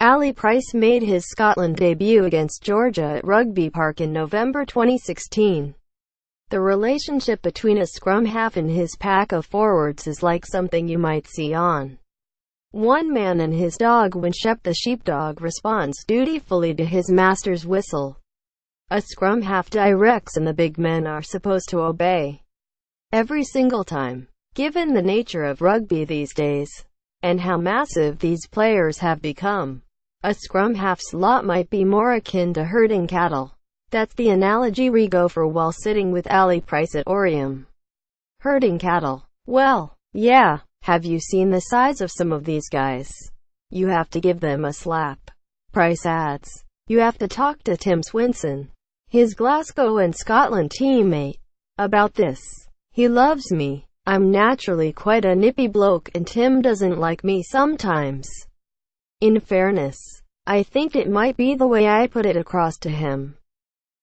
Ali Price made his Scotland debut against Georgia at Rugby Park in November 2016. The relationship between a scrum half and his pack of forwards is like something you might see on One Man and His Dog when Shep the sheepdog responds dutifully to his master's whistle. A scrum half directs and the big men are supposed to obey. Every single time. Given the nature of rugby these days, and how massive these players have become, a scrum half's lot might be more akin to herding cattle. That's the analogy we go for while sitting with Ali Price at Oriam. Herding cattle. Well, yeah. Have you seen the size of some of these guys? You have to give them a slap. Price adds. You have to talk to Tim Swinson, his Glasgow and Scotland teammate, about this. He loves me. I'm naturally quite a nippy bloke and Tim doesn't like me sometimes. In fairness, I think it might be the way I put it across to him.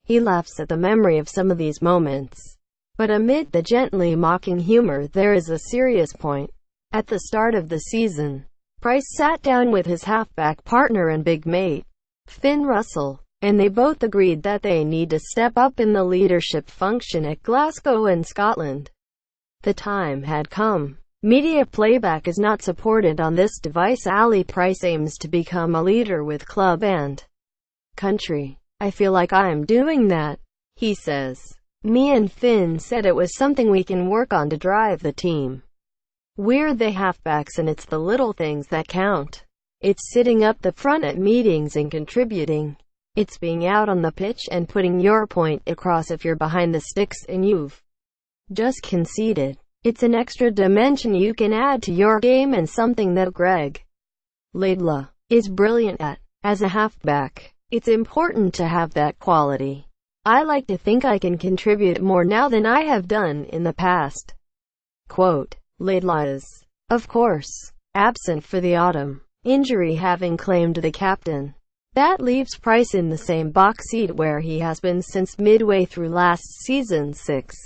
He laughs at the memory of some of these moments. But amid the gently mocking humor there is a serious point. At the start of the season, Price sat down with his halfback partner and big mate, Finn Russell, and they both agreed that they need to step up in the leadership function at Glasgow and Scotland. The time had come. Media playback is not supported on this device. Ali Price aims to become a leader with club and country. I feel like I'm doing that, he says. Me and Finn said it was something we can work on to drive the team. We're the halfbacks and it's the little things that count. It's sitting up the front at meetings and contributing. It's being out on the pitch and putting your point across if you're behind the sticks and you've just conceded. It's an extra dimension you can add to your game and something that Greg Laidlaw is brilliant at. As a halfback, it's important to have that quality. I like to think I can contribute more now than I have done in the past. Quote, Laidlaw is, of course, absent for the autumn, injury having claimed the captain. That leaves Price in the same box seat where he has been since midway through last season's Six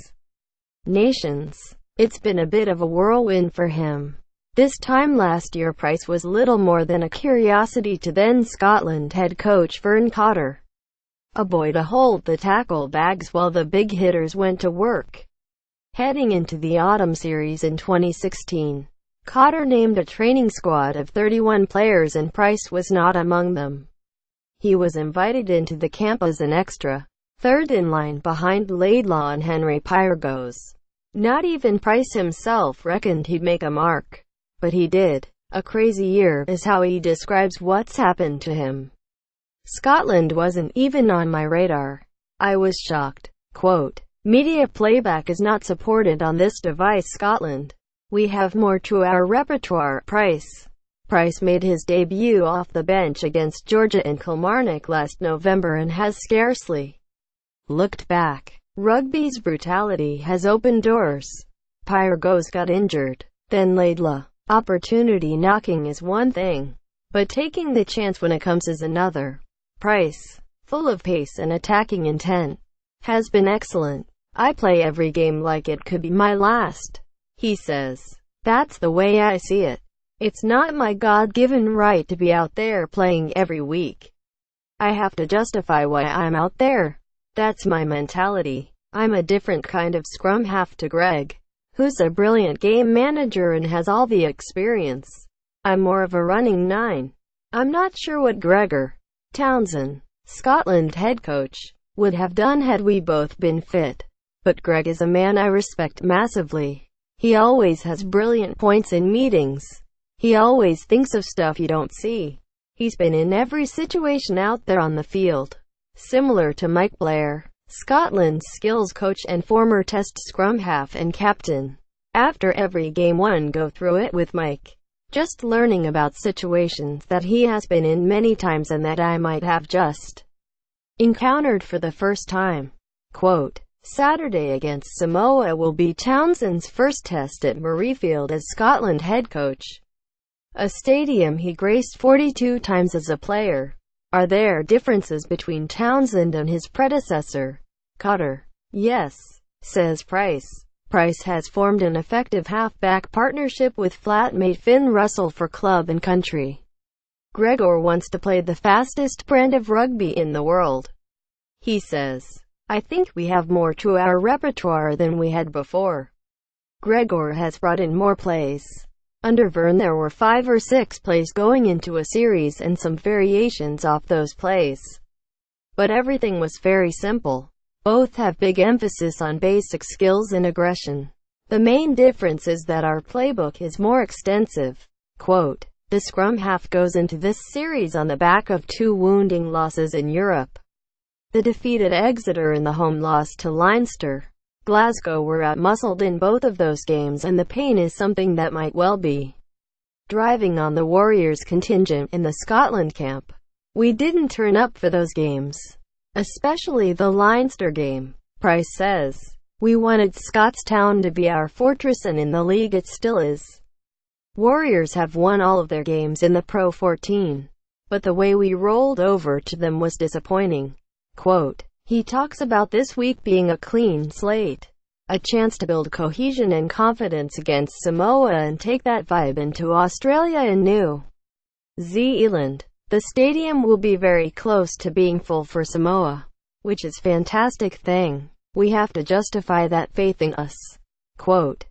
Nations. It's been a bit of a whirlwind for him. This time last year Price was little more than a curiosity to then Scotland head coach Vern Cotter. A boy to hold the tackle bags while the big hitters went to work. Heading into the autumn series in 2016, Cotter named a training squad of 31 players and Price was not among them. He was invited into the camp as an extra, third in line behind Laidlaw and Henry Pyrgos. Not even Price himself reckoned he'd make a mark. But he did. A crazy year is how he describes what's happened to him. Scotland wasn't even on my radar. I was shocked. Quote, media playback is not supported on this device. Scotland. We have more to our repertoire. Price made his debut off the bench against Georgia and Kilmarnock last November and has scarcely looked back. Rugby's brutality has opened doors. Pyrgos got injured. Then Laidlaw. Opportunity knocking is one thing, but taking the chance when it comes is another. Price, full of pace and attacking intent, has been excellent. I play every game like it could be my last, he says. That's the way I see it. It's not my God-given right to be out there playing every week. I have to justify why I'm out there. That's my mentality. I'm a different kind of scrum half to Greg, who's a brilliant game manager and has all the experience. I'm more of a running nine. I'm not sure what Gregor Townsend, Scotland head coach, would have done had we both been fit. But Greg is a man I respect massively. He always has brilliant points in meetings. He always thinks of stuff you don't see. He's been in every situation out there on the field. Similar to Mike Blair, Scotland's skills coach and former Test scrum half and captain. After every game one go through it with Mike. Just learning about situations that he has been in many times and that I might have just encountered for the first time. Quote, Saturday against Samoa will be Townsend's first test at Murrayfield as Scotland head coach, a stadium he graced 42 times as a player. Are there differences between Townsend and his predecessor, Cotter? Yes, says Price. Price has formed an effective half-back partnership with flatmate Finn Russell for club and country. Gregor wants to play the fastest brand of rugby in the world. He says, "I think we have more to our repertoire than we had before." Gregor has brought in more plays. Under Vern there were 5 or 6 plays going into a series and some variations off those plays. But everything was very simple. Both have big emphasis on basic skills and aggression. The main difference is that our playbook is more extensive. Quote, "The scrum half goes into this series on the back of 2 wounding losses in Europe. The defeat at Exeter and the home loss to Leinster. Glasgow were out-muscled in both of those games, and the pain is something that might well be driving on the Warriors contingent in the Scotland camp. We didn't turn up for those games, especially the Leinster game," Price says. "We wanted Scottstown to be our fortress, and in the league it still is. Warriors have won all of their games in the Pro 14, but the way we rolled over to them was disappointing." Quote, he talks about this week being a clean slate, a chance to build cohesion and confidence against Samoa and take that vibe into Australia and New Zealand. "The stadium will be very close to being full for Samoa, which is a fantastic thing. We have to justify that faith in us." Quote,